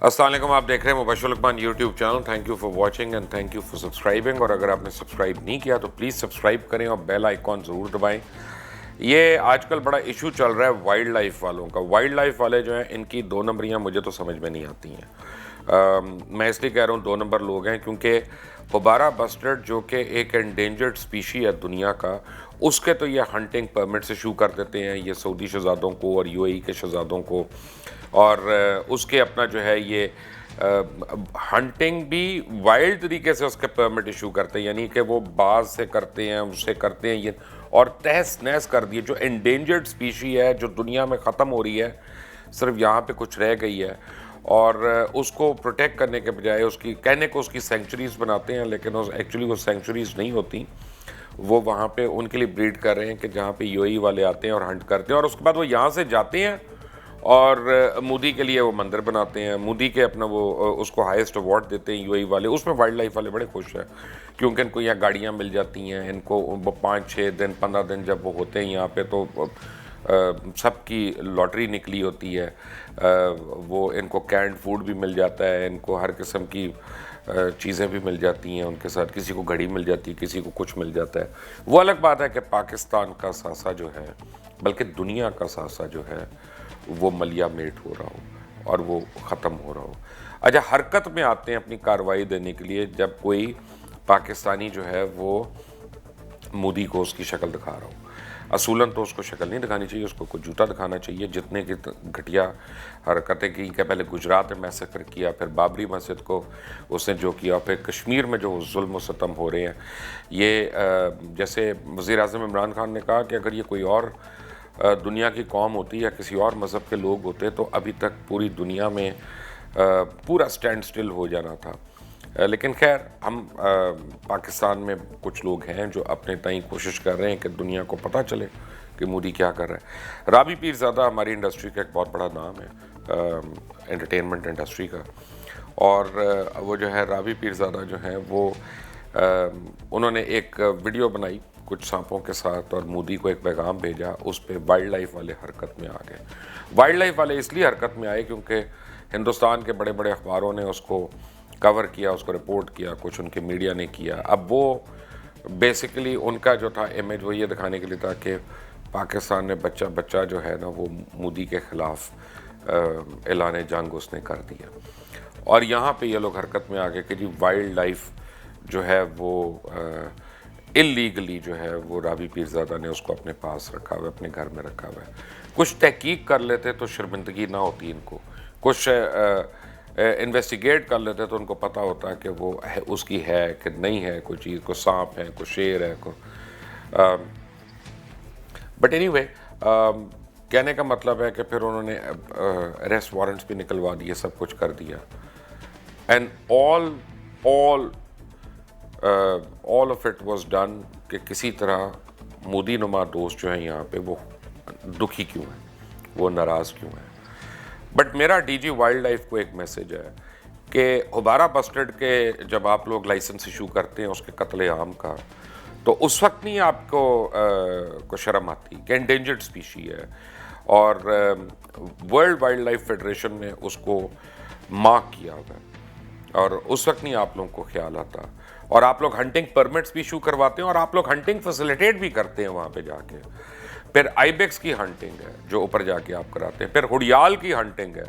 السلام علیکم، آپ دیکھ رہے ہیں Mubashir Luqman YouTube channel. Thank you for watching and thank you for subscribing. اور اگر آپ نے سبسکرائب نہیں کیا تو پلیز سبسکرائب کریں اور بیل آئیکن ضرور دبائیں. یہ آج کل بڑا ایشو چل رہا ہے وائلڈ لائف والوں کا. وائلڈ لائف والے جو ہیں ان کی دو نمبریاں مجھے تو سمجھ میں نہیں آتی ہیں. میں اس لیے کہہ رہا ہوں دو نمبر لوگ ہیں کیونکہ ہوبارا بسٹرڈ جو کہ ایک انڈینجرڈ اسپیشی ہے دنیا کا، اس کے تو یہ ہنٹنگ پرمٹس ایشو کر دیتے ہیں یہ سعودی شہزادوں کو اور یو اے ای کے شہزادوں کو. اور اس کے اپنا جو ہے یہ ہنٹنگ بھی وائلڈ طریقے سے اس کے پرمٹ ایشو کرتے ہیں، یعنی کہ وہ باز سے کرتے ہیں، اس سے کرتے ہیں یہ، اور تہس نہس کر دیے. جو انڈینجرڈ اسپیشی ہے جو دنیا میں ختم ہو رہی ہے، صرف یہاں پہ کچھ رہ گئی ہے، اور اس کو پروٹیکٹ کرنے کے بجائے اس کی کہنے کو اس کی سینکچوریز بناتے ہیں، لیکن ایکچولی وہ سینکچوریز نہیں ہوتی. وہ وہاں پہ ان کے لیے بریڈ کر رہے ہیں کہ جہاں پہ یو اے ای والے آتے ہیں اور ہنٹ کرتے ہیں، اور اس کے بعد وہ یہاں سے جاتے ہیں اور مودی کے لیے وہ مندر بناتے ہیں. مودی کے اپنا وہ اس کو ہائیسٹ ایوارڈ دیتے ہیں یو اے ای والے. اس میں وائلڈ لائف والے بڑے خوش ہیں کیونکہ ان کو یہاں گاڑیاں مل جاتی ہیں. ان کو 5-6 دن 15 دن جب وہ ہوتے ہیں یہاں پہ تو سب کی لاٹری نکلی ہوتی ہے. وہ ان کو کینڈ فوڈ بھی مل جاتا ہے، ان کو ہر قسم کی چیزیں بھی مل جاتی ہیں ان کے ساتھ. کسی کو گھڑی مل جاتی ہے، کسی کو کچھ مل جاتا ہے. وہ الگ بات ہے کہ پاکستان کا ثاثہ جو ہے، بلکہ دنیا کا ثاثہ جو ہے، وہ ملیا میٹ ہو رہا ہو اور وہ ختم ہو رہا ہو. اچھا، حرکت میں آتے ہیں اپنی کارروائی دینے کے لیے جب کوئی پاکستانی جو ہے وہ مودی کو اس کی شکل دکھا رہا ہو. اصولاً تو اس کو شکل نہیں دکھانی چاہیے، اس کو کوئی جوتا دکھانا چاہیے. جتنے کی گھٹیا حرکتیں کی کہ پہلے گجرات میں میسیکر کیا، پھر بابری مسجد کو اس نے جو کیا، پھر کشمیر میں جو ظلم و ستم ہو رہے ہیں. یہ جیسے وزیر اعظم عمران خان نے کہا کہ اگر یہ کوئی اور دنیا کی قوم ہوتی یا کسی اور مذہب کے لوگ ہوتے تو ابھی تک پوری دنیا میں پورا سٹینڈ سٹل ہو جانا تھا. لیکن خیر، ہم پاکستان میں کچھ لوگ ہیں جو اپنے تئیں کوشش کر رہے ہیں کہ دنیا کو پتہ چلے کہ مودی کیا کر رہا ہے. رابی پیرزادہ ہماری انڈسٹری کا ایک بہت بڑا نام ہے، انٹرٹینمنٹ انڈسٹری کا. اور وہ جو ہے رابی پیرزادہ جو ہیں وہ انہوں نے ایک ویڈیو بنائی کچھ سانپوں کے ساتھ اور مودی کو ایک پیغام بھیجا. اس پہ وائلڈ لائف والے حرکت میں آ گئے. وائلڈ لائف والے اس لیے حرکت میں آئے کیونکہ ہندوستان کے بڑے بڑے اخباروں نے اس کو کور کیا، اس کو رپورٹ کیا، کچھ ان کے میڈیا نے کیا. اب وہ بیسیکلی ان کا جو تھا امیج وہ یہ دکھانے کے لیے تھا کہ پاکستان میں بچہ جو ہے نا وہ مودی کے خلاف اعلان جنگ اس نے کر دیا. اور یہاں پہ یہ لوگ حرکت میں آ گئے کہ جی وائلڈ لائف جو ہے وہ اللیگلی جو ہے وہ رابی پیرزادہ نے اس کو اپنے پاس رکھا ہوا ہے، اپنے گھر میں رکھا ہوا ہے. کچھ تحقیق کر لیتے تو شرمندگی نہ ہوتی ان کو، کچھ انویسٹیگیٹ کر لیتے تو ان کو پتہ ہوتا کہ وہ اس کی ہے کہ نہیں ہے کوئی چیز، کوئی سانپ ہے، کوئی شیر ہے، بٹ اینی وے کہنے کا مطلب ہے کہ پھر انہوں نے اریسٹ وارنٹس بھی نکلوا دیے، سب کچھ کر دیا. And all of it was done کہ کسی طرح مودی نما دوست جو ہیں یہاں پہ وہ دکھی کیوں ہیں، وہ ناراض کیوں ہیں. بٹ میرا ڈی جی وائلڈ لائف کو ایک میسج ہے کہ ہوبارا بسٹرڈ کے جب آپ لوگ لائسنس ایشو کرتے ہیں اس کے قتل عام کا، تو اس وقت نہیں آپ کو شرم آتی کہ انڈینجرڈ اسپیشی ہے. اور ورلڈ وائلڈ لائف فیڈریشن نے اس کو مارک کیا ہوا ہے، اور اس وقت نہیں آپ لوگوں کو خیال آتا. اور آپ لوگ ہنٹنگ پرمٹس بھی ایشو کرواتے ہیں اور آپ لوگ ہنٹنگ فیسیلیٹیٹ بھی کرتے ہیں وہاں پہ جا کے. پھر آئی بیکس کی ہنٹنگ ہے جو اوپر جا کے آپ کراتے ہیں. پھر ہڑیال کی ہنٹنگ ہے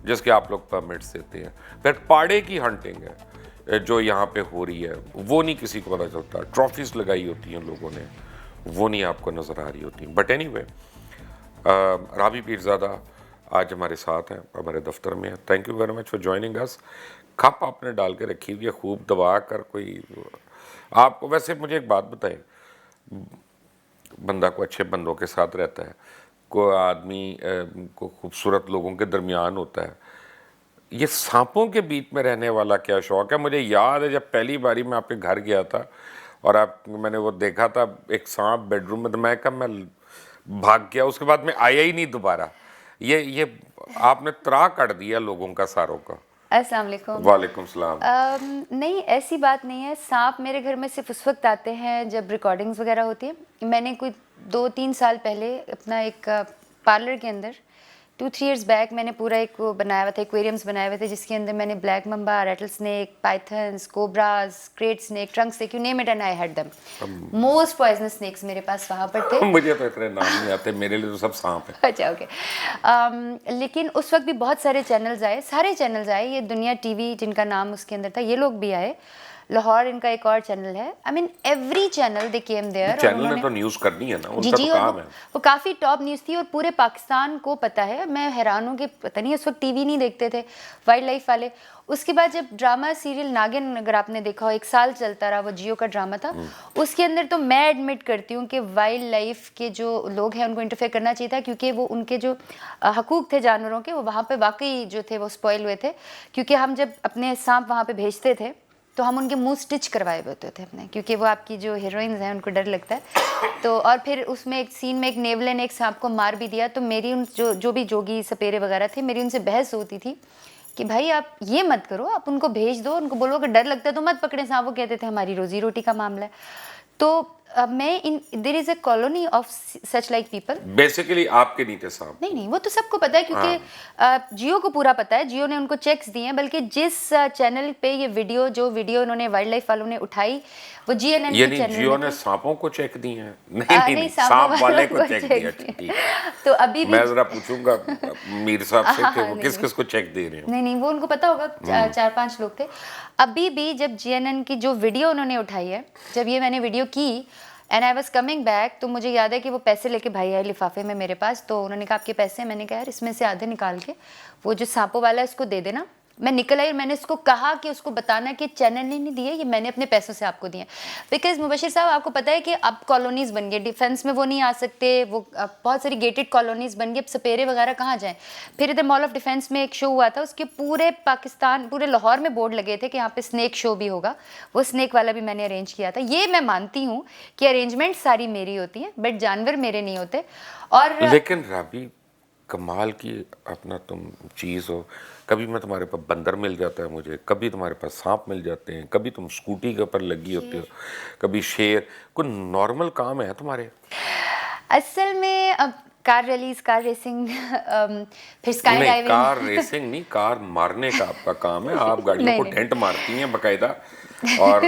جس کے آپ لوگ پرمٹس دیتے ہیں. پھر پاڑے کی ہنٹنگ ہے جو یہاں پہ ہو رہی ہے، وہ نہیں کسی کو پتہ چلتا. ٹرافیز لگائی ہوتی ہیں لوگوں نے، وہ نہیں آپ کو نظر آ رہی ہوتی. But anyway, Rabi Pirzada آج ہمارے ساتھ ہیں، ہمارے دفتر میں ہیں. Thank you very much for joining us. کھپ آپ نے ڈال کے رکھی ہوئی ہے خوب دبا کر. کوئی آپ کو ویسے مجھے ایک بات بتائیں، بندہ کو اچھے بندوں کے ساتھ رہتا ہے، کوئی آدمی کو خوبصورت لوگوں کے درمیان ہوتا ہے، یہ سانپوں کے بیچ میں رہنے والا کیا شوق ہے؟ مجھے یاد ہے جب پہلی باری میں آپ کے گھر گیا تھا اور میں نے وہ دیکھا تھا ایک سانپ بیڈ روم میں، تو میں کہا میں بھاگ گیا. اس کے بعد میں آیا ہی نہیں دوبارہ. یہ آپ نے ترا کر دیا لوگوں کا ساروں کا. السلام علیکم. وعلیکم السلام. نہیں، ایسی بات نہیں ہے. سانپ میرے گھر میں صرف اس وقت آتے ہیں جب ریکارڈنگز وغیرہ ہوتی ہیں. میں نے کوئی 2-3 سال پہلے اپنا ایک पार्लर के अंदर 2-3 years बैक मैंने पूरा एक वो बनाया हुआ था, एक्वेरियम्स बनाए हुए थे जिसके अंदर मैंने black mamba, rattlesnake, pythons, cobras, great snake, trunk snake, you name it and I had them. Most poisonous snakes मेरे पास वहाँ पर थे. मुझे तो इतने नाम नहीं आते, मेरे लिए तो सब सांप है. अच्छा ओके. लेकिन उस वक्त भी बहुत सारे चैनल्स आए, सारे चैनल्स आए. ये दुनिया टीवी जिनका नाम उसके अंदर था, ये लोग भी आए. लाहौर इनका एक और चैनल है. I mean every channel they came there. Channel ने तो न्यूज़ करनी है ना, जी उनका जी. तो और काम है. वो काफ़ी टॉप न्यूज़ थी और पूरे पाकिस्तान को पता है. मैं हैरान हूँ कि पता नहीं उस वक्त टीवी नहीं देखते थे वाइल्ड लाइफ वाले. उसके बाद जब ड्रामा सीरियल नागिन, अगर आपने देखा हो, 1 साल चलता रहा, वो जियो का ड्रामा था. उसके अंदर तो मैं एडमिट करती हूँ कि वाइल्ड लाइफ के जो लोग हैं उनको इंटरफेयर करना चाहिए था, क्योंकि वो उनके जो हकूक थे जानवरों के, वो वहाँ पे वाकई जो थे वो स्पॉइल हुए थे. क्योंकि हम जब अपने सांप वहाँ पे भेजते थे तो हम उनके मुंह स्टिच करवाए हुए होते थे अपने, क्योंकि वो आपकी जो हीरोइंस हैं उनको डर लगता है. तो और फिर उसमें एक सीन में एक नेवले ने एक सांप को मार भी दिया. तो मेरी उन जो भी जोगी सपेरे वगैरह थे, मेरी उनसे बहस होती थी कि भाई आप ये मत करो, आप उनको भेज दो, उनको बोलो कि डर लगता है तो मत पकड़े सांप. वो कहते थे हमारी रोजी रोटी का मामला है. तो there is a colony of such like people. Basically आपके नहीं थे सांप. नहीं, वो तो सबको पता है, क्योंकि जियो को पूरा पता है. जियो ने उनको चेक्स दिए हैं. बल्कि जिस चैनल पे ये जो वीडियो उन्होंने वाइल्ड लाइफ वालों ने उठाई, वो GNN के चैनल जियो ने सांपों को चेक दी हैं? नहीं, सांप वाले को चेक दिया. ठीक. तो अभी भी मैं जरा पूछूंगा मीर साहब से कि वो किस किस को चेक दे रहे हैं. नहीं, वो उनको पता होगा. 4-5 लोग थे. अभी भी जब GNN की जो वीडियो उन्होंने उठाई है, जब ये मैंने वीडियो की and I was coming back, तो मुझे याद है कि वो पैसे लेके भाई आए लिफाफे में मेरे पास. तो उन्होंने कहा आपके पैसे हैं. मैंने कहा यार इसमें से आधे निकाल के वो जो सांपों वाला है उसको दे देना. मैं निकल आई और मैंने उसको कहा कि उसको बताना कि चैनल ने नहीं दिए, ये मैंने अपने पैसों से आपको दिए. बिकॉज मुबशिर साहब आपको पता है कि अब कॉलोनीज़ बन गई, डिफेंस में वो नहीं आ सकते, वो बहुत सारी गेटेड कॉलोनीज़ बन गई. अब सपेरे वगैरह कहाँ जाएँ. फिर इधर मॉल ऑफ डिफेंस में एक शो हुआ था, उसके पूरे पाकिस्तान, पूरे लाहौर में बोर्ड लगे थे कि यहाँ पे स्नेक शो भी होगा. वो स्नेक वाला भी मैंने अरेंज किया था. ये मैं मानती हूँ कि अरेंजमेंट सारी मेरी होती हैं, बट जानवर मेरे नहीं होते. और लेकिन राबी, कमाल की अपना तुम चीज़ हो. कभी मैं तुम्हारे पास बंदर मिल जाता है मुझे, कभी तुम्हारे पास सांप मिल जाते हैं, कभी तुम स्कूटी के ऊपर लगी होती हो, कभी शेर. कोई नॉर्मल काम है तुम्हारे? असल में अब कार रैलीज, कार रेसिंग, फिर स्काई डाइविंग. कार रेसिंग नहीं, कार मारने का आपका काम है. आप गाड़ियों को डेंट मारती हैं बकायदा. और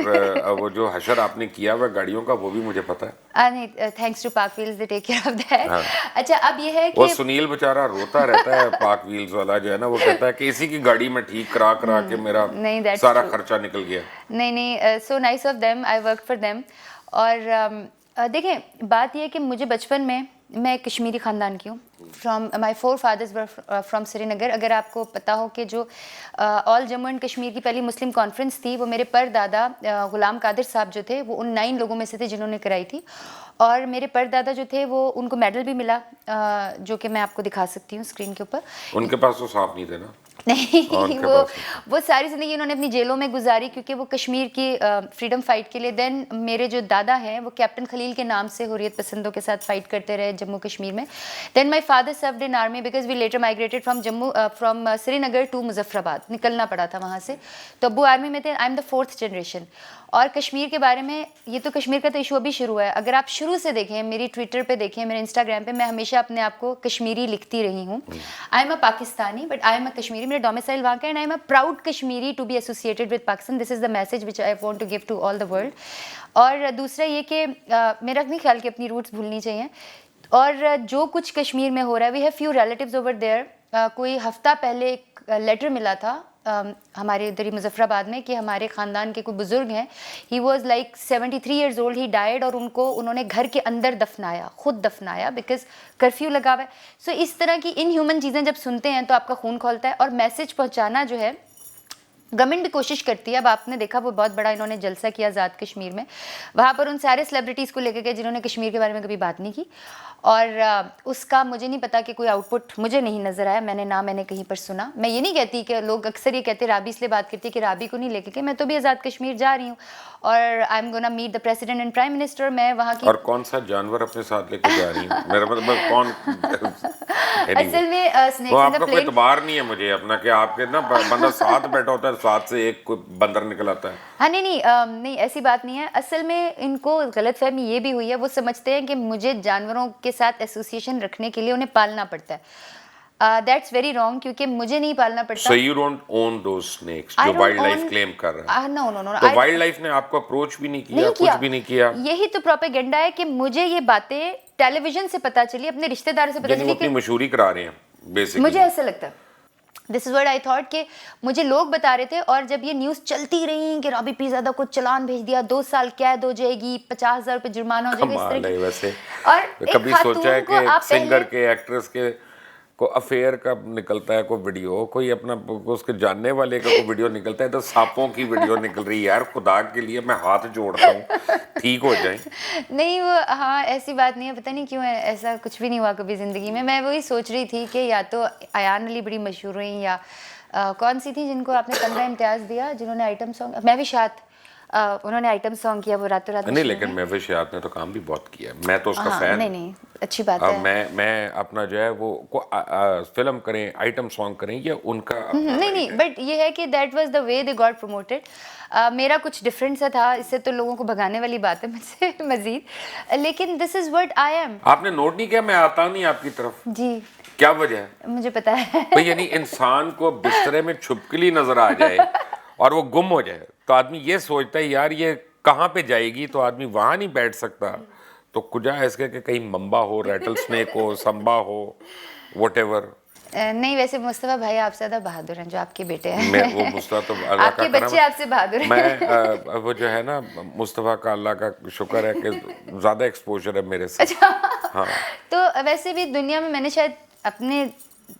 वो जो हशर आपने किया हुआ गाड़ियों का, वो भी मुझे पता है. नहीं, thanks to PakWheels, they take care of that. अच्छा, अब ये है कि वो सुनील बेचारा रोता रहता है, पाक व्हील्स वाला जो है ना, वो कहता है कि इसी की गाड़ी में ठीक करा के मेरा सारा खर्चा निकल गया. नहीं, so nice of them, I work for them. और देखें, बात ये है कि मुझे बचपन में, मैं कश्मीरी ख़ानदान की हूँ. From my 4 fathers from Srinagar. अगर आपको पता हो कि जो ऑल जम्मू एंड कश्मीर की पहली मुस्लिम कॉन्फ्रेंस थी, वो मेरे परदादा ग़ुलाम कादिर साहब जो थे, वो उन 9 लोगों में से थे जिन्होंने कराई थी. और मेरे परदादा जो थे, वो उनको मेडल भी मिला, जो कि मैं आपको दिखा सकती हूँ स्क्रीन के ऊपर. उनके पास तो सांप नहीं थे ना? नहीं, वो सारी ज़िंदगी उन्होंने अपनी जेलों में गुजारी, क्योंकि वो कश्मीर की फ्रीडम फाइट के लिए. देन मेरे जो दादा हैं, वो कैप्टन खलील के नाम से हुर्रियत पसंदों के साथ फाइट करते रहे जम्मू कश्मीर में. Then my father served in army because we later migrated from Srinagar to Muzaffarabad. निकलना पड़ा था वहाँ से, तो अब्बू आर्मी में थे. I am the 4th generation. और कश्मीर के बारे में, ये तो कश्मीर का तो इशू अभी शुरू है. अगर आप शुरू से देखें, मेरी ट्विटर पे देखें, मेरे इंस्टाग्राम पे, मैं हमेशा अपने आप को कश्मीरी लिखती रही हूँ. I am a Pakistani but I am a Kashmiri. मेरा डोमिसाइल वहाँ का, and I am a proud Kashmiri to be associated with Pakistan. This is the message which I want to give to all the world. और दूसरा ये कि मेरा नहीं ख्याल कि अपनी रूट्स भूलनी चाहिए. और जो कुछ कश्मीर में हो रहा है, we have few relatives over there. कोई हफ्ता पहले एक लेटर मिला था हमारे इधर ही मुजफ्फराबाद में कि हमारे ख़ानदान के कोई बुज़ुर्ग हैं, he was like 73 years old, he died. और उन्होंने घर के अंदर दफनाया, खुद दफनाया, बिकॉज कर्फ्यू लगा हुआ है. सो इस तरह की इनह्यूमन चीज़ें जब सुनते हैं तो आपका खून खौलता है. और मैसेज पहुँचाना जो है, गवर्नमेंट भी कोशिश करती है. अब आपने देखा वो बहुत बड़ा इन्होंने जलसा किया आज़ाद कश्मीर में, वहाँ पर उन सारे सेलिब्रिटीज़ को लेकर गए जिन्होंने कश्मीर के बारे में कभी बात नहीं की. और उसका मुझे नहीं पता कि कोई आउटपुट मुझे नहीं नज़र आया. मैंने कहीं पर सुना. मैं ये नहीं कहती कि लोग अक्सर ये कहते राबी इसलिए बात करती है कि राबी को नहीं लेके गए. मैं तो भी आज़ाद कश्मीर जा रही हूँ और I am gonna meet the president and prime minister. मैं वहाँ की. और कौन सा जानवर अपने साथ लेके जा रही हूँ? मेरा मतलब कौन اصل میں وہ snakes آپ in the کا کوئی plane. اعتبار نہیں ہے مجھے اپنا کہ آپ کے نا بندہ ساتھ بیٹھا ہوتا ہے، ساتھ سے ایک کوئی بندر نکل آتا ہے. ہاں نہیں ایسی بات نہیں ہے. اصل میں ان کو غلط فہمی یہ بھی ہوئی ہے، وہ سمجھتے ہیں کہ مجھے جانوروں کے ساتھ ایسوسیشن رکھنے کے لیے انہیں پالنا پڑتا ہے. دیٹس ویری رانگ، کیونکہ مجھے نہیں پالنا پڑتا. So you don't own those snakes جو وائلڈ لائف کلیم کر رہا ہے. No. تو وائلڈ لائف نے آپ کو اپروچ بھی نہیں کیا، کچھ بھی نہیں کیا. یہی تو پروپیگنڈا ہے کہ مجھے یہ باتیں ٹیلی ویژن سے پتہ چلی، اپنے رشتہ داروں سے پتہ یعنی وہ چلی اپنی کہ مشہوری کرا رہے ہیں بیسکلی. مجھے ایسا لگتا ہے. دس از واٹ آئی تھاٹ کہ مجھے لوگ بتا رہے تھے، اور جب یہ نیوز چلتی رہی کہ رابی پیرزادہ کو چلان بھیج دیا، 2 سال قید ہو جائے گی، 50,000 روپے جرمانہ ہو جائے گا، اس طرح کمال ہے ویسے. اور کبھی سوچا ہے خاتون کو کہ آپ سنگر کے ایکٹریس کے کو افیئر کا نکلتا ہے کوئی ویڈیو، کوئی اپنا اس کے جاننے والے کا کوئی ویڈیو نکلتا ہے تو سانپوں کی ویڈیو نکل رہی ہے. یار خدا کے لیے میں ہاتھ جوڑتا ہوں، ٹھیک ہو جائیں. نہیں وہ ہاں ایسی بات نہیں ہے، پتہ نہیں کیوں ایسا کچھ بھی نہیں ہوا کبھی زندگی میں. میں وہی سوچ رہی تھی کہ یا تو ایان علی بڑی مشہور ہوئی، یا کون سی تھی جن کو آپ نے 15 امتیاز دیا، جنہوں نے آئٹم سانگ، مہوشات، انہوں نے آئٹم سانگ کیا، وہ راتوں رات. نہیں لیکن مہوشات نے تو کام بھی بہت کیا ہے، میں تو اس کا فین. نہیں اچھی بات ہے. میں اپنا جو ہے وہ فلم کریں، آئٹم سانگ کریں، یہ ان کا نہیں بٹ یہ ہے کہ that was the way they got promoted. میرا کچھ ڈفرینٹ سا تھا، اس سے تو لوگوں کو بھگانے والی بات ہے مجھ سے مزید. لیکن دس از وٹ آئی ایم. آپ نے نوٹ نہیں کیا میں آتا نہیں آپ کی طرف؟ جی کیا وجہ ہے؟ مجھے پتا ہے. بھئی یعنی انسان کو بسترے میں چھپکلی نظر آ جائے اور وہ گم ہو جائے تو آدمی یہ سوچتا ہے یار یہ کہاں پہ جائے گی، تو آدمی وہاں نہیں بیٹھ سکتا. تو کجا ہے اس کے کہ کہیں ممبا ہو، ریٹل سنیک ہو، سمبا ہو، واٹ ایور. نہیں ویسے مصطفیٰ بھائی آپ سے زیادہ بہادر ہیں جو آپ کے بیٹے ہیں. میں وہ مصطفیٰ تو اللہ آپ کا کے کرم بچے آپ سے بہادر ہیں. میں وہ جو ہے نا مصطفیٰ کا اللہ کا شکر ہے کہ زیادہ ایکسپوجر ہے میرے سے. ہاں تو ویسے بھی دنیا میں نے شاید اپنے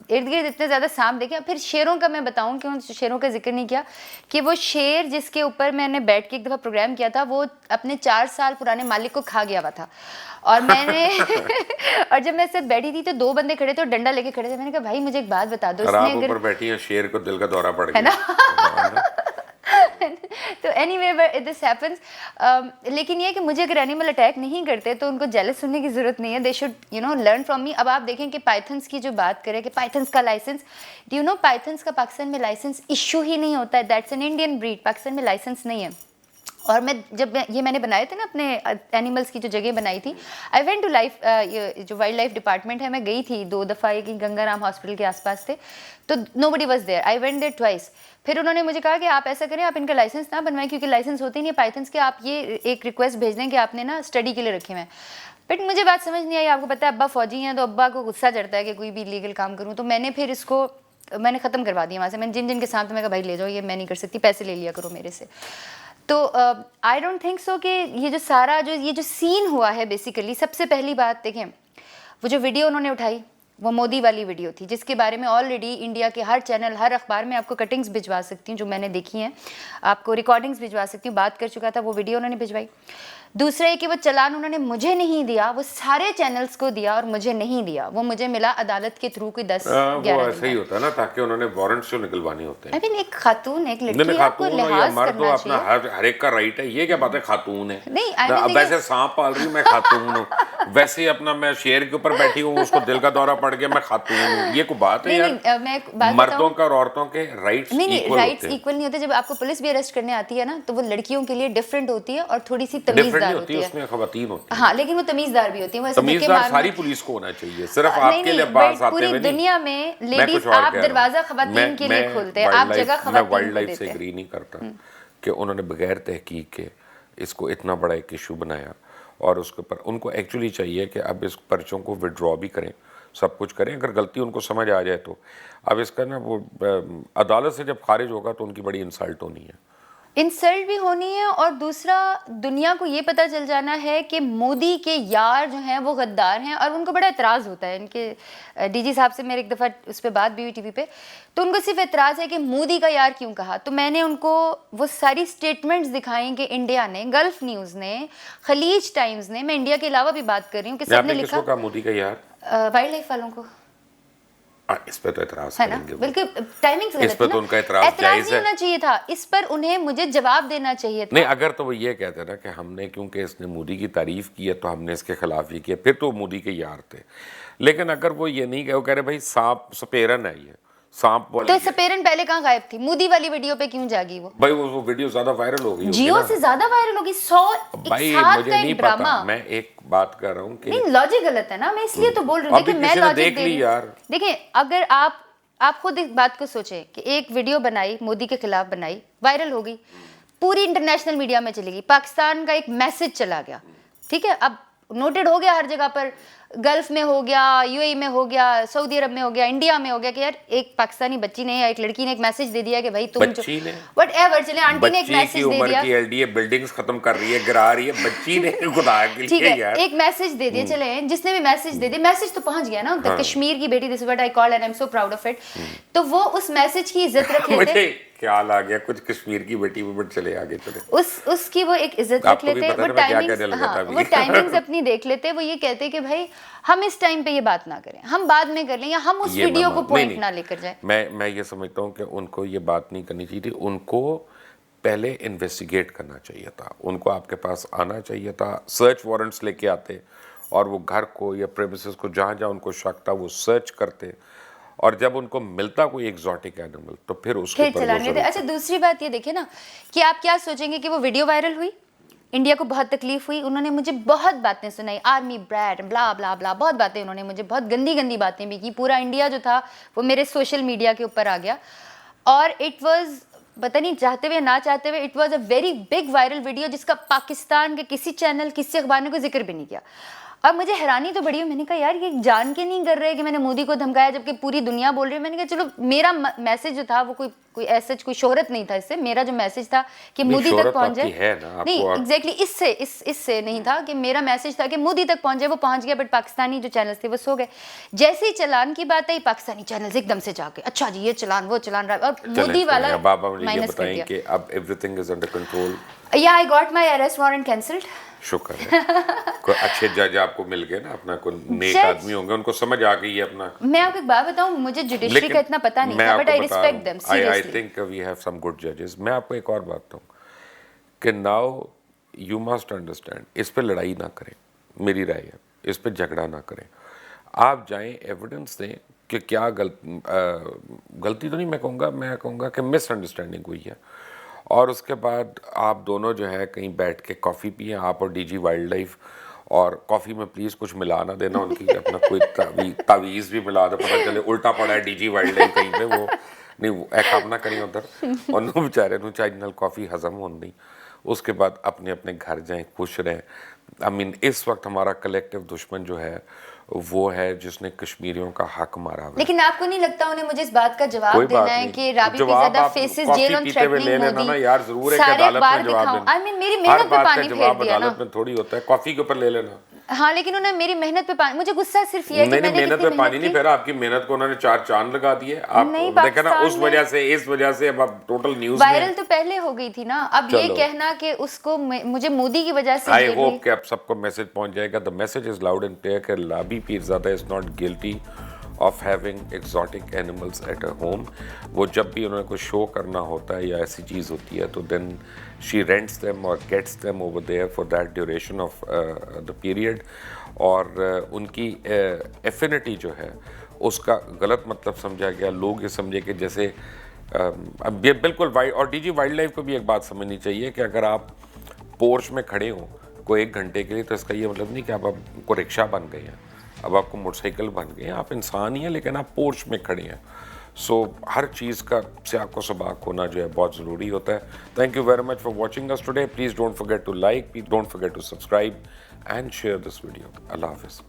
ارد گرد اتنے زیادہ سانپ دیکھے. پھر شیروں کا میں بتاؤں کہ ان شیروں کا ذکر نہیں کیا کہ وہ شیر جس کے اوپر میں نے بیٹھ کے ایک دفعہ پروگرام کیا تھا، وہ اپنے 4 سال پرانے مالک کو کھا گیا ہوا تھا. اور میں نے اور جب میں اس سے بیٹھی تھی تو 2 بندے کھڑے تھے اور ڈنڈا لے کے کھڑے تھے. میں نے کہا بھائی مجھے ایک بات بتا دو، اور آپ اوپر بیٹھی ہیں، شیر کو دل کا دورہ پڑ ہے نا. گیا. تو اینی وے دس ہیپنس. لیکن یہ کہ مجھے اگر اینیمل اٹیک نہیں کرتے تو ان کو جیلس ہونے کی ضرورت نہیں ہے. They should learn from me. اب آپ دیکھیں کہ پائتھنس کی جو بات کریں کہ پائتھنس کا licence, do you know pythons کا پاکستان میں لائسنس ایشو ہی نہیں ہوتا ہے. That's an Indian breed, Pakistan میں لائسنس نہیں ہے. اور میں نے بنائے تھے نا اپنے اینیملس کی جو جگہ بنائی تھی، آئی وینٹ ٹو لائف جو وائلڈ لائف ڈپارٹمنٹ ہے، میں گئی تھی 2 دفعہ. ایک گنگا رام ہاسپٹل کے آس پاس تھے تو nobody was there. I went there twice. پھر انہوں نے مجھے کہا کہ آپ ایسا کریں، آپ ان کا لائسنس نہ بنوائیں کیونکہ لائسنس ہوتے نہیں ہے پائتھنس کے. آپ یہ ایک ریکویسٹ بھیج دیں کہ آپ نے نا اسٹڈی کے لیے رکھے ہوئے ہیں. بٹ مجھے بات سمجھ نہیں آئی. آپ کو پتہ ہے ابا فوجی ہیں تو ابا کو غصہ چڑھتا ہے کہ کوئی بھی لیگل کام کروں. تو میں نے پھر اس کو میں نے ختم کروا دیا وہاں سے. میں جن کے ساتھ میں کہا بھائی لے جاؤ، یہ میں نہیں کر سکتی، پیسے لے لیا کرو میرے سے. تو آئی ڈونٹ تھنک سو کہ یہ جو سارا یہ جو سین ہوا ہے بیسیکلی، سب سے پہلی بات دیکھیں وہ جو ویڈیو انہوں نے اٹھائی وہ مودی والی ویڈیو تھی، جس کے بارے میں آلریڈی انڈیا کے ہر چینل، ہر اخبار میں آپ کو کٹنگز بھجوا سکتی ہوں جو میں نے دیکھی ہیں، آپ کو ریکارڈنگز بھجوا سکتی ہوں. بات کر چکا تھا، وہ ویڈیو انہوں نے بھجوائی. دوسرا یہ کہ وہ چلان انہوں نے مجھے نہیں دیا، وہ سارے چینلز کو دیا اور مجھے نہیں دیا. وہ مجھے ملا عدالت کے تھرو کوئی 10-11 وہ ایسا ہی ہوتا ہے نا، تاکہ انہوں نے وارنٹس جو نکلوانے ہوتے ہیں. ایک خاتون، ایک لڑکی، آپ کو لحاظ کرنا چاہیے. ہر ایک کا رائٹ ہے. یہ کیا بات ہے خاتون ہے؟ نہیں ویسے سانپ پال رہی ہوں میں خاتون ہوں، ویسے اپنا میں شیر کے اوپر بیٹھی ہوں، اس کو دل کا دورہ پڑ گیا میں خاتون ہوں. یہ کوئی بات ہے یار؟ مردوں کا اور عورتوں کے رائٹس ایکول رائٹس ایکول نہیں ہوتے. جب آپ کو پولیس بھی اریسٹ کرنے آتی ہے نا تو وہ لڑکیوں کے لیے ڈفرینٹ ہوتی ہے اور تھوڑی سی تمیزدار ہوتی ہے. اس میں خواتین ہوتی ہیں، ہاں لیکن وہ تمیزدار بھی ہوتی ہیں. تمیزدار ساری پولیس کو ہونا چاہیے، صرف آپ کے لیے باز آتے ہوئے نہیں. پوری دنیا میں لیڈیز آپ دروازہ خواتین کے لیے کھولتے ہیں، آپ جگہ خواتین کو دیتے ہیں. میں وائلڈ لائف سے ایگری نہیں کرتا کہ انہوں نے بغیر تحقیق کے اس کو اتنا بڑا ایک ایشو بنایا. اور اس کے اوپر ان کو ایکچولی چاہیے کہ اب اس پرچوں کو وڈرا بھی کریں، سب کچھ کریں. اگر غلطی ان کو سمجھ آ جائے تو اب اس کا نا وہ عدالت سے جب خارج ہوگا تو ان کی بڑی انسلٹ ہونی ہے. انسلٹ بھی ہونی ہے، اور دوسرا دنیا کو یہ پتہ چل جانا ہے کہ مودی کے یار جو ہیں وہ غدار ہیں. اور ان کو بڑا اعتراض ہوتا ہے. ان کے ڈی جی صاحب سے میرے ایک دفعہ اس پہ بات بھی ہوئی ٹی وی پہ، تو ان کو صرف اعتراض ہے کہ مودی کا یار کیوں کہا. تو میں نے ان کو وہ ساری سٹیٹمنٹس دکھائیں کہ انڈیا نے، گلف نیوز نے، خلیج ٹائمز نے، میں انڈیا کے علاوہ بھی بات کر رہی ہوں کہ سب نے لکھا مودی کا یار وائلڈ لائف والوں کو. इस पे तो एतराज है ना, करेंगे वो। बिल्कुल टाइमिंग इस पे तो उनका एतराज जायज नहीं है। होना चाहिए था, इस पर उन्हें मुझे जवाब देना चाहिए था। नहीं, अगर तो वो ये कहते ना कि हमने क्योंकि इसने मोदी की तारीफ की है तो हमने इसके खिलाफ ये किया, फिर तो मोदी के यार थे। लेकिन अगर वो ये नहीं कहे, वो कह रहे भाई सांप सपेरन है, ये सांप वाली तो सपेरन पहले कहाँ गायब थी? मोदी वाली वीडियो पे क्यों जागी वो? भाई वो वीडियो ज्यादा वायरल हो गई होगी जियो ना। से ज्यादा वायरल होगी। 100 भाई एक साथ मुझे का नहीं एक ड्रामा। पता, मैं एक बात कर रहा हूँ कि नहीं, लॉजिक गलत है ना, मैं इसलिए तो बोल रही हूँ। अभी देखिए मैं किसी ने लॉजिक देख दे ली रही हूँ। यार। देखिए अगर आप खुद इस बात को सोचें कि एक वीडियो बनाई, मोदी के खिलाफ बनाई, वायरल हो गई, पूरी इंटरनेशनल मीडिया में चली गई, पाकिस्तान का एक मैसेज चला गया, ठीक है, अब नोटेड हो गया हर जगह पर, गल्फ में हो गया, यूएई में हो गया, सऊदी अरब में हो गया, इंडिया में हो गया कि यार एक पाकिस्तानी बच्ची ने या एक लड़की ने एक मैसेज दे दिया कि भाई तुम बच्ची ने व्हाटएवर, चले आंटी ने एक बच्ची की मैसेज दे उम्र दिया, की एलडीए बिल्डिंग्स खत्म कर रही है, गिरा रही है, बच्ची ने खुदा के ठीक लिए है, यार। एक मैसेज दे दिया, चले जिसने भी मैसेज दे दिया, मैसेज तो पहुंच गया ना उन तक, कश्मीर की बेटी, this is what I call and I am so proud of it. तो वो उस मैसेज की इज्जत रख लेते, मुझे ख्याल आ गया कुछ कश्मीर की बेटी में, बट चले आगे चले। उसकी वो एक इज्जत रख आपको भी लेते, पता वो है मैं क्या टाइमिंग्स, कहने लगा था हाँ, अभी। वो टाइमिंग्स अपनी देख लेते, वो ये कहते कि भाई हम इस टाइम पे ये बात ना करें, हम बाद में कर लें, या हम उस ये वीडियो को नहीं, पॉइंट नहीं। ना लेकर जाए। मैं ये समझता हूँ कि उनको ये बात नहीं करनी चाहिए थी, उनको पहले इन्वेस्टिगेट करना चाहिए था, उनको आपके पास आना चाहिए था, सर्च वारंट्स लेके आते और वो घर को या प्रेमिसेस को जहाँ जहाँ उनको शक था वो सर्च करते, और जब उनको मिलता कोई एग्जॉटिक एनिमल तो फिर उसके फिर ऊपर चलाने वो थे। अच्छा दूसरी बात ये देखिए ना कि आप क्या सोचेंगे कि वो वीडियो वायरल हुई, इंडिया को बहुत तकलीफ हुई, उन्होंने मुझे बहुत बातें सुनाई, आर्मी ब्रैड ब्ला ब्ला ब्ला, बहुत बातें उन्होंने मुझे, बहुत गंदी गंदी बातें भी की, पूरा इंडिया जो था वो मेरे सोशल मीडिया के ऊपर आ गया, और इट वाज पता नहीं चाहते हुए ना चाहते हुए it was a very big viral video, जिसका पाकिस्तान के किसी चैनल किसी अखबार ने कोई जिक्र भी नहीं किया। अब मुझे हैरानी तो बड़ी है, मैंने कहा यार ये जान के नहीं कर रहे कि मैंने मोदी को धमकाया, जबकि पूरी दुनिया बोल रही है। मैंने कहा चलो मेरा मैसेज जो था वो कोई ऐसा कोई शोहरत नहीं था इससे, मेरा जो मैसेज था कि मोदी तक पहुंच जाए, नहीं एग्जैक्टली इससे नहीं था कि मेरा मैसेज था कि मोदी तक पहुंच जाए, वो पहुंच गया, बट पाकिस्तानी जो चैनल्स थे वो सो गए। जैसे ही चलान की बात आई, पाकिस्तानी चैनल्स एकदम से जाके अच्छा जी ये चलान वो चलान रहा, और मोदी वाला माइनस कर दिया कि अब एवरीथिंग इज अंडर कंट्रोल। या I got my arrest warrant cancelled. शुक्र है कोई अच्छे जज आपको मिल गए ना, अपना कोई नेक आदमी होंगे, उनको समझ आ गई है अपना। मैं आपको एक बात बताऊं, मुझे जुडिशरी का इतना पता नहीं था, but I respect them seriously. I think we have some good जजेस। मैं आपको एक और बात बताऊं कि नाउ यू मस्ट अंडरस्टैंड, इस पे लड़ाई ना करें, मेरी राय है, इस पे झगड़ा ना करें, आप जाएं एविडेंस दें कि क्या गलती तो नहीं, मैं कहूँगा कि मिसअंडरस्टैंडिंग हुई है, और उसके बाद आप दोनों जो है कहीं बैठ के कॉफ़ी पिए, आप और डीजी वाइल्ड लाइफ, और कॉफ़ी में प्लीज़ कुछ मिला ना देना उनकी, अपना कोई तावीज़ भी मिला दो, पता चले उल्टा पड़ा है डीजी वाइल्ड लाइफ कहीं पे, वो नहीं वो काम ना करें उधर, और नो बेचारे नो चाय नल कॉफ़ी हज़म हो नहीं, उसके बाद अपने अपने घर जाएं, खुश रहें। आई मीन इस वक्त हमारा कलेक्टिव दुश्मन जो है वो है जिसने कश्मीरियों का हक मारा हुआ। लेकिन आपको नहीं लगता उन्हें मुझे इस बात का जवाब देना है कि Rabi Pirzada faces jail on threatening Modi ना यार, जरूर है कि अदालत में जवाब देना। आई मीन मेरी मेहनत पे पानी फेर दिया ना, अदालत में थोड़ी होता है, कॉफी के ऊपर ले लेना। हाँ लेकिन उन्होंने मेरी मेहनत पे पानी, मुझे गुस्सा सिर्फ ये है कि मैंने मेहनत पे पानी नहीं फेरा, आपकी मेहनत को उन्होंने 4 चांद लगा दिए। आप देखा ना, उस वजह से इस वजह से अब टोटल न्यूज़ वायरल तो पहले हो गई थी ना, अब ये कहना कि उसको मुझे मोदी की वजह से, आई होप कि आप सबको मैसेज पहुंच जाएगा। The message is loud and clear कि Rabi Pirzada is not guilty of having exotic animals at a home. वो जब भी उन्होंने कोई शो करना होता है या ऐसी चीज़ होती है तो देन शी रेंट्स देम और gets them over there for that duration of the period, और उनकी एफिनिटी जो है उसका गलत मतलब समझा गया। लोग ये समझे कि जैसे अब ये बिल्कुल वाइल्ड, और डीजी वाइल्ड लाइफ को भी एक बात समझनी चाहिए कि अगर आप पोर्च में खड़े हो कोई 1 घंटे के लिए तो इसका ये मतलब नहीं कि आप को रिक्शा बन गए हैं, अब आपको मोटरसाइकिल बन गए हैं, आप इंसान ही हैं लेकिन आप पोर्च में खड़े हैं। सो हर चीज़ का सियाक व सबाक होना जो है बहुत ज़रूरी होता है। Thank you very much for watching us today. Please don't forget to like, please don't forget to subscribe and share this video. अल्लाह हाफिज़।